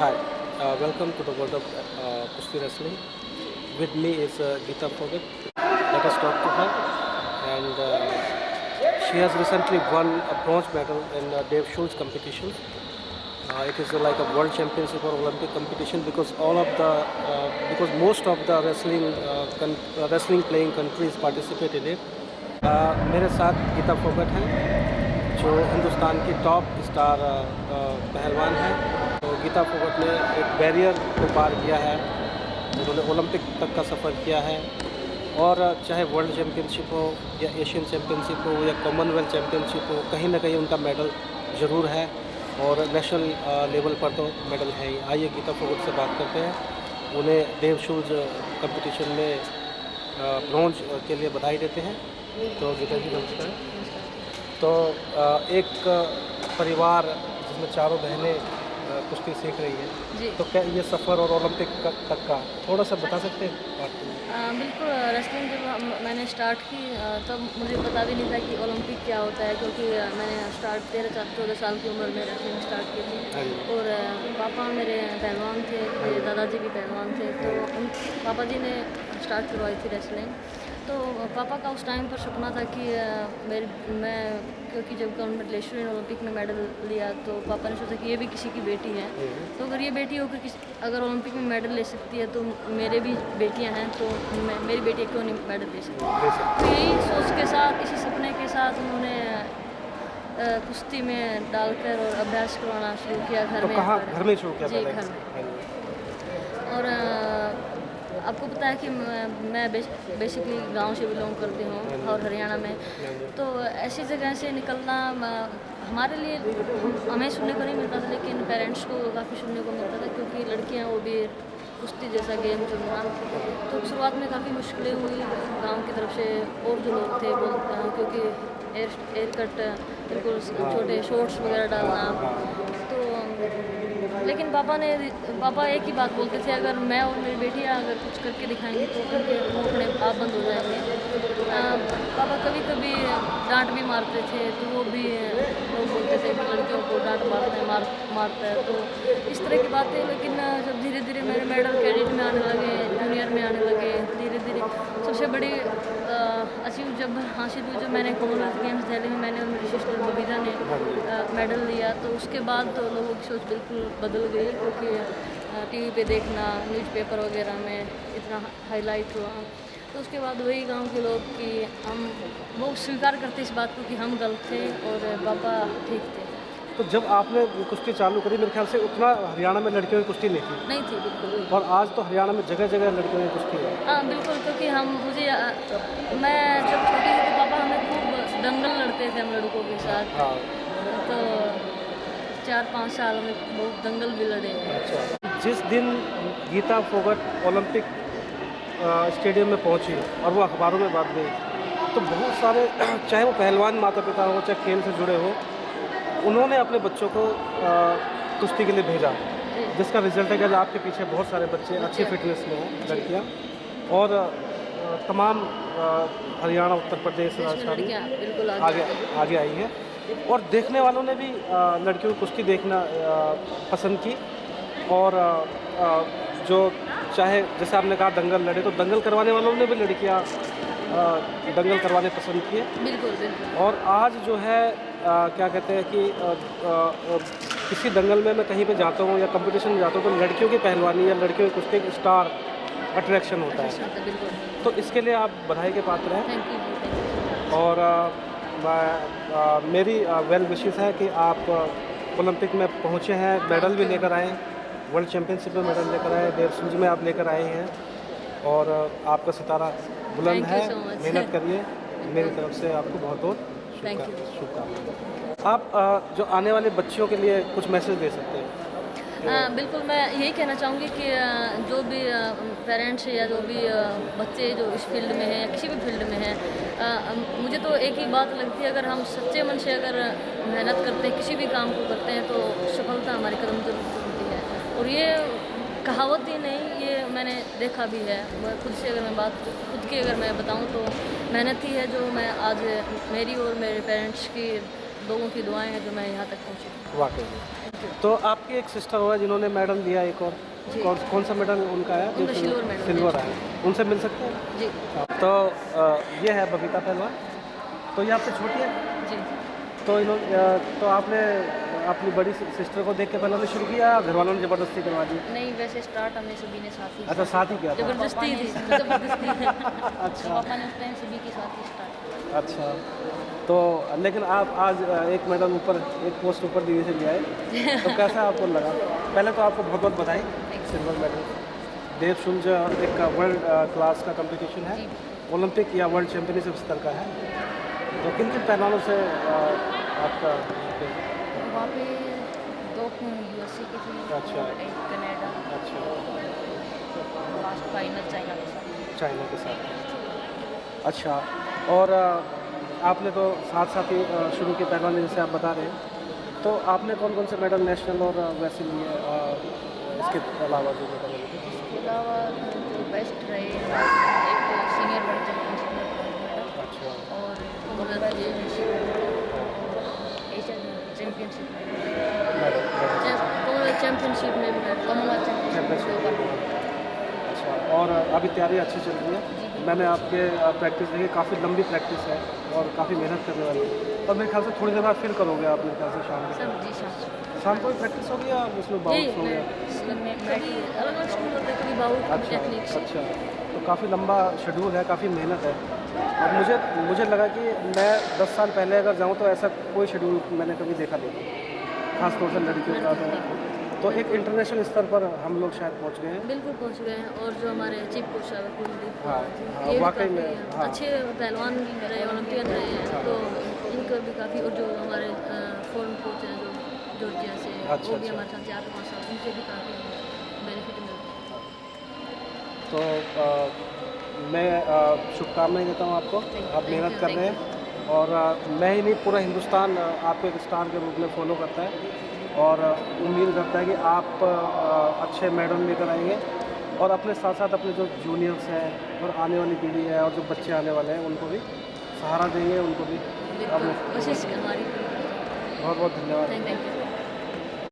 Hi, welcome to the world of Kushti wrestling. With me is Geeta Phogat. Let us talk to her. And she has recently won a bronze medal in Dave Schultz competition. It is like a world championship or Olympic competition because because most of the wrestling playing countries participate in it. मेरे साथ गीता फोगट हैं जो हिंदुस्तान की top star पहलवान हैं। तो गीता फोगट ने एक बैरियर को पार किया है, उन्होंने ओलंपिक तक का सफ़र किया है और चाहे वर्ल्ड चैम्पियनशिप हो या एशियन चैम्पियनशिप हो या कॉमनवेल्थ चैम्पियनशिप हो, कहीं ना कहीं उनका मेडल ज़रूर है और नेशनल लेवल पर तो मेडल है ही। आइए गीता फोगट से बात करते हैं, उन्हें देव शूज कंपटीशन में ब्रॉन्ज के लिए बधाई देते हैं। तो गीता जी नमस्कार। तो एक परिवार जिसमें चारों बहनें कुश्ती सीख रही हैं, तो क्या ये सफ़र और ओलंपिक तक का थोड़ा सा बता सकते हैं बात? बिल्कुल। रेसलिंग जब मैंने स्टार्ट की तब मुझे पता भी नहीं था कि ओलंपिक क्या होता है, क्योंकि मैंने स्टार्ट 13-14 साल की उम्र में रेसलिंग स्टार्ट की थी। और पापा मेरे पहलवान थे, मेरे दादाजी भी पहलवान थे, तो उन पापा जी ने स्टार्ट करवाई थी रेसलिंग। तो पापा का उस टाइम पर सपना था कि मैं क्योंकि जब गवर्नमेंट ओलंपिक में मेडल लिया तो पापा ने सोचा कि ये भी किसी की बेटी है, तो अगर ये बेटी होकर अगर ओलंपिक में मेडल ले सकती है तो मेरे भी बेटियां हैं, तो मेरी बेटी क्यों नहीं मेडल ले सकती। तो यही सोच के साथ, इसी सपने के साथ उन्होंने कुश्ती में डालकर और अभ्यास करवाना शुरू किया घर में। घर में शुरू किया? जी, घर में। और आपको पता है कि मैं बेसिकली गांव से बिलोंग करती हूँ और हरियाणा में, तो ऐसी जगह से निकलना हमारे लिए हमें सुनने को नहीं मिलता था, लेकिन पेरेंट्स को काफ़ी सुनने को मिलता था, क्योंकि लड़कियाँ वो भी कुश्ती जैसा गेम चुनना। तो शुरुआत में काफ़ी मुश्किलें हुई गांव की तरफ से, और जो लोग थे वो क्योंकि एयर कट बिल्कुल छोटे शॉर्ट्स वगैरह डालना। तो लेकिन पापा एक ही बात बोलते थे, अगर मैं और मेरी बेटियाँ अगर कुछ करके दिखाएंगे तो उनके मुँह अपने आप बंद हो जाएंगे। पापा कभी कभी डांट भी मारते थे, तो वो भी लोग बोलते थे कि लड़कियों को डांट मारता है, तो इस तरह की बातें। लेकिन जब धीरे धीरे मेरे मेडल कैडेट में आने लगे, जूनियर में आने लगे, धीरे धीरे सबसे बड़ी अचीव जब हासिल हुई, जब मैंने कॉमनवेल्थ गेम्स दिल्ली में मैंने और मेरी सिस्टर बबीता ने मेडल लिया, तो उसके बाद तो लोगों की सोच बिल्कुल बदल गई, क्योंकि टीवी पे देखना, न्यूज़पेपर वगैरह में इतना हाईलाइट हुआ। तो उसके बाद वही गांव के लोग कि वो स्वीकार करते इस बात को कि हम गलत थे और पापा ठीक थे। तो जब आपने कुश्ती चालू करी, मेरे ख्याल से उतना हरियाणा में लड़कियों की कुश्ती नहीं थी बिल्कुल। और आज तो हरियाणा में जगह जगह लड़कियों की कुश्ती है। हाँ बिल्कुल, क्योंकि मैं जब छोटी थी तो पापा हमें खूब दंगल लड़ते थे हम लड़कों के साथ। हाँ। तो 4-5 साल में बहुत दंगल भी लड़े। अच्छा, जिस दिन गीता फोगट ओलंपिक स्टेडियम में पहुंची और वो अखबारों में बात गई, तो बहुत सारे चाहे वो पहलवान माता पिता हो, चाहे खेल से जुड़े हो, उन्होंने अपने बच्चों को कुश्ती के लिए भेजा, जिसका रिजल्ट है कि आज आपके पीछे बहुत सारे बच्चे अच्छी फिटनेस में हैं, लड़कियाँ, और तमाम हरियाणा, उत्तर प्रदेश, राजस्थान आगे आई है। और देखने वालों ने भी लड़कियों की कुश्ती देखना पसंद की, और जो चाहे जैसे आपने कहा दंगल लड़े, तो दंगल करवाने वालों ने भी लड़कियाँ दंगल करवाने पसंद किए। बिल्कुल। और आज जो है क्या कहते हैं कि किसी दंगल में मैं कहीं पे जाता हूँ या कंपटीशन में जाता हूँ, तो लड़कियों की पहलवानी या लड़कियों की कुश्ती एक स्टार अट्रैक्शन होता है। तो इसके लिए आप बधाई के पात्र हैं। Thank you. और मेरी वेल विशेस है कि आप ओलंपिक में पहुँचे हैं, मेडल भी लेकर आए, वर्ल्ड चैम्पियनशिप में मेडल लेकर आए, डेढ़ शूज में आप लेकर आए हैं, और आपका सितारा बुलंद है। मेहनत करिए, मेरी तरफ से आपको बहुत बहुत शुभकामनाएं। आप जो आने वाले बच्चियों के लिए कुछ मैसेज दे सकते हैं? बिल्कुल, मैं यही कहना चाहूँगी कि जो भी पेरेंट्स या जो भी बच्चे जो इस फील्ड में हैं या किसी भी फील्ड में हैं, मुझे तो एक ही बात लगती है, अगर हम सच्चे मन से अगर मेहनत करते हैं, किसी भी काम को करते हैं, तो सफलता हमारे कदम जरूर चलती है। और ये कहावत ही नहीं, ये मैंने देखा भी है। मैं खुद से अगर खुद की अगर मैं बताऊँ तो मेहनत ही है जो मैं आज, मेरी और मेरे पेरेंट्स की, लोगों की दुआएं हैं जो मैं यहाँ तक पहुँची। वाकई। तो आपकी एक सिस्टर हुआ जिन्होंने मेडल लिया एक और कौन सा मेडल उनका है? उनका सिल्वर मेडल। सिल्वर है। उनसे मिल सकते हैं? जी तो ये है बबीता पहलवान, तो ये आपसे छोटी है। जी। तो तो आपने अपनी बड़ी सिस्टर को देख के पहलवानी शुरू किया, घर वालों ने ज़बरदस्ती करवा दी? नहीं, वैसे स्टार्ट हमने सभी ने साथ ही अच्छा, साथ ही किया था। ज़बरदस्ती थी, ज़बरदस्ती। अच्छा पापा ने उस टाइम सभी के साथ ही स्टार्ट। अच्छा। तो लेकिन आप आज एक मेडल ऊपर, एक पोस्ट ऊपर दिल्ली से ले आए, तो कैसा आपको लगा? पहले तो आपको बहुत बहुत बधाई, सिल्वर मेडल। देवशुंज एक वर्ल्ड क्लास का कंपटीशन है, ओलंपिक या वर्ल्ड चैम्पियनशिप स्तर का है। तो किन किन पहलवानों से आपका? वहाँ पे 2 यूएसए की थी। अच्छा। और एक कनाडा। अच्छा, लास्ट फाइनल चाइना के साथ। चाइना के साथ। अच्छा, और आपने तो साथ साथ ही शुरू की पहलवानी जैसे आप बता रहे हैं, तो आपने कौन कौन से मेडल नेशनल और वैसे लिए, इसके अलावा जो मेडल लिए? इसके अलावा जो बेस्ट रहे, एक तो सीनियर वर्ल्ड चैम्पियनशिप में ब्रॉन्ज मेडल। अच्छा। और कॉमनवेल्थ एशियन चैम्पियनशिप में, कॉमनवेल्थ चैम्पियनशिप में भी, कॉमनवेल्थ चैम्पियनशिप में। अच्छा, और अभी तैयारी अच्छी चल रही है? मैंने आपके प्रैक्टिस देखी, काफ़ी लंबी प्रैक्टिस है और काफ़ी मेहनत करने वाली है। और मेरे ख्याल से थोड़ी देर बाद फिर करोगे आप, मेरे ख्याल से शाम के सब जी शाम को ही प्रैक्टिस होगी या उसमें बाउंस हो गया? कभी अलग अलग स्कूल होते हैं, कभी बाउट, कभी टेक्निक्स। अच्छा, तो काफ़ी लंबा शेड्यूल है, काफ़ी मेहनत है। और मुझे लगा कि मैं 10 साल पहले अगर जाऊँ तो ऐसा कोई शेड्यूल मैंने कभी देखा नहीं, खासतौर से लड़कियों का। तो एक इंटरनेशनल स्तर पर हम लोग शायद पहुँच गए हैं। बिल्कुल पहुंच गए हैं। और जो हमारे चीफ कोच है कुलदीप, हाँ, ये भी वाकई काफ़ी में, हाँ। अच्छे पहलवान भी रहे, ओलंपियन रहे हैं। तो इनको भी काफ़ी, और जो हमारे फॉरेन कोच हैं जो जॉर्जिया से, अच्छा, वो भी अच्छा। हमारे साथ 4-5 साल, उनसे भी काफ़ी बेनिफिट मिलता है। तो मैं शुभकामनाएं देता हूँ आपको। आप Thank मेहनत you, कर thank रहे हैं, और मैं ही नहीं, पूरा हिंदुस्तान आपको एक स्टार के रूप में फॉलो करता है, और उम्मीद करता है कि आप अच्छे मेडल लेकर आएंगे, और अपने साथ साथ अपने जो जूनियर्स हैं और आने वाली पीढ़ी है और जो बच्चे आने वाले हैं उनको भी सहारा देंगे, उनको भी। बिल्कुल कोशिश हमारी। बहुत बहुत धन्यवाद। Thank you.